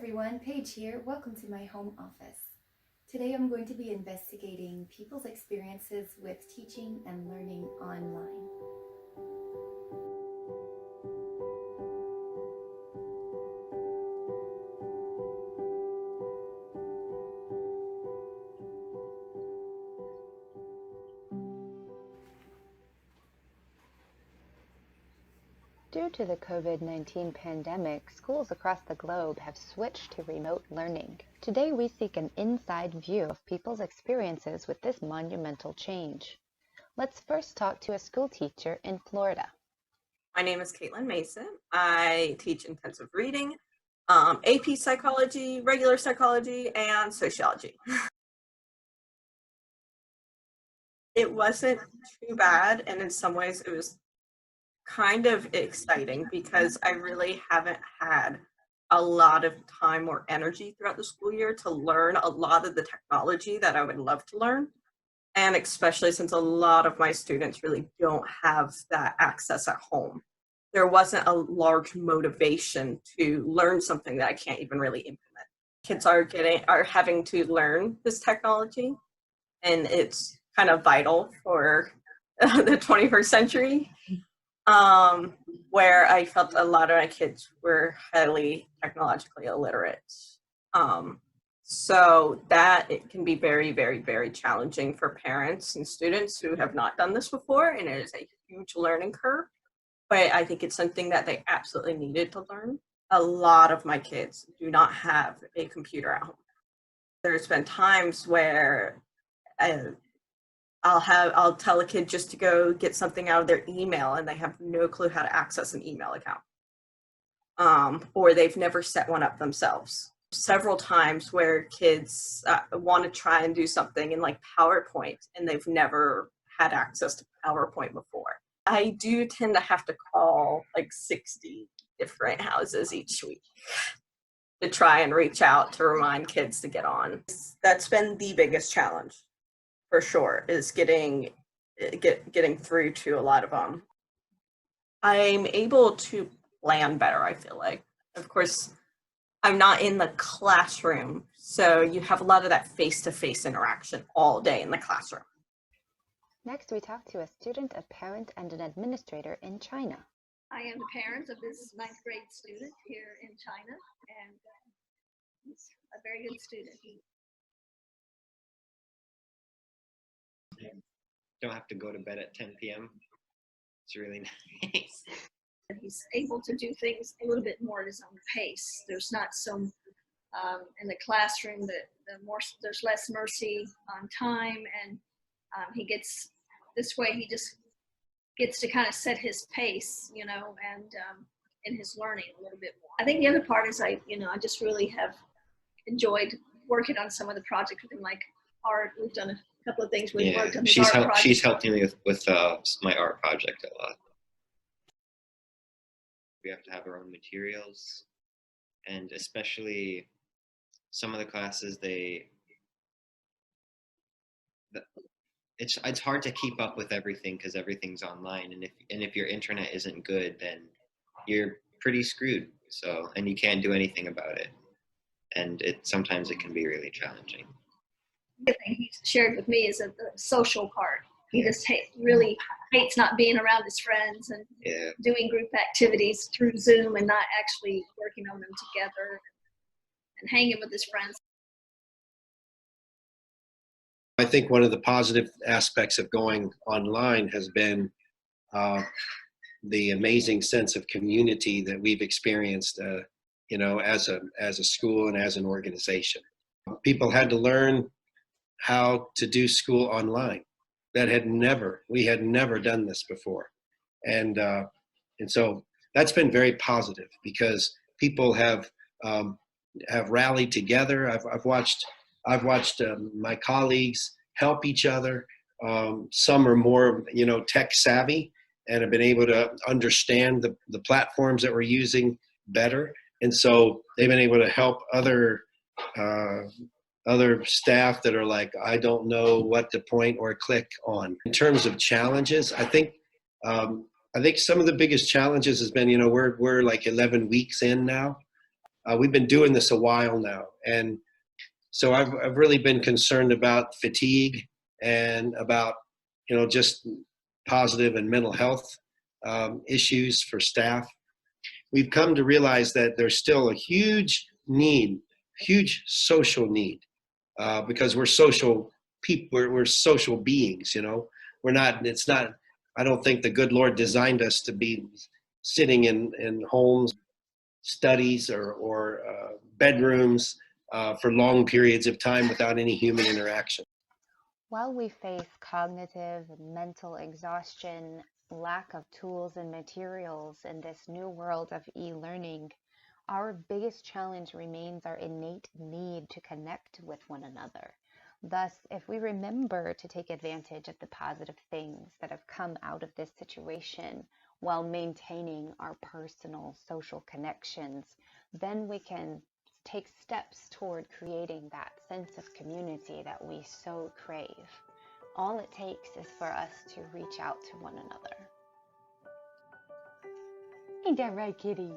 everyone, Paige here. Welcome to my home office. Today I'm going to be investigating people's experiences with teaching and learning online. Due to the COVID-19 pandemic, schools across the globe have switched to remote learning. Today we seek an inside view of people's experiences with this monumental change. Let's first talk to a school teacher in Florida. My name is Caitlin Mason. I teach intensive reading, AP psychology, regular psychology, and sociology. It wasn't too bad, and in some ways it was kind of exciting because I really haven't had a lot of time or energy throughout the school year to learn a lot of the technology that I would love to learn. And especially since a lot of my students really don't have that access at home. There wasn't a large motivation to learn something that I can't even really implement. Kids are having to learn this technology, and it's kind of vital for the 21st century. Where I felt a lot of my kids were highly technologically illiterate. So that it can be very, very, very challenging for parents and students who have not done this before, and it is a huge learning curve. But I think it's something that they absolutely needed to learn. A lot of my kids do not have a computer at home. There's been times where I'll tell a kid just to go get something out of their email and they have no clue how to access an email account. Or they've never set one up themselves. Several times where kids want to try and do something in like PowerPoint and they've never had access to PowerPoint before. I do tend to have to call like 60 different houses each week to try and reach out to remind kids to get on. That's been the biggest challenge. For sure, is getting through to a lot of them. I'm able to plan better, I feel like. Of course, I'm not in the classroom, so you have a lot of that face-to-face interaction all day in the classroom. Next, we talk to a student, a parent, and an administrator in China. I am the parent of this 9th grade student here in China, and he's a very good student. Don't have to go to bed at 10 p.m. It's really nice. He's able to do things a little bit more at his own pace. There's not some in the classroom that there's less mercy on time, and he just gets to kind of set his pace, and in his learning a little bit more. I think the other part is I just really have enjoyed working on some of the projects with him, like art. We've done a couple of things we've worked on. She's helped me with my art project a lot. We have to have our own materials, and especially some of the classes it's hard to keep up with everything because everything's online, and if your internet isn't good, then you're pretty screwed. And you can't do anything about it, and sometimes it can be really challenging. The thing he shared with me is the social part. He just really hates not being around his friends and doing group activities through Zoom and not actually working on them together and hanging with his friends. I think one of the positive aspects of going online has been the amazing sense of community that we've experienced, as a school and as an organization. People had to learn how to do school online. We had never done this before. And so that's been very positive because people have rallied together. I've watched my colleagues help each other. Some are more, tech savvy and have been able to understand the platforms that we're using better. And so they've been able to help other staff that are like, I don't know what to point or click on. In terms of challenges, I think some of the biggest challenges has been, we're like 11 weeks in now. We've been doing this a while now. And so I've really been concerned about fatigue and about, just positive and mental health issues for staff. We've come to realize that there's still a huge need, huge social need, because we're social people, we're social beings, we're not, it's not, I don't think the good Lord designed us to be sitting in homes, studies, or bedrooms for long periods of time without any human interaction. While we face cognitive and mental exhaustion, lack of tools and materials in this new world of e-learning, our biggest challenge remains our innate need to connect with one another. Thus, if we remember to take advantage of the positive things that have come out of this situation while maintaining our personal social connections, then we can take steps toward creating that sense of community that we so crave. All it takes is for us to reach out to one another. Ain't that right, kitty?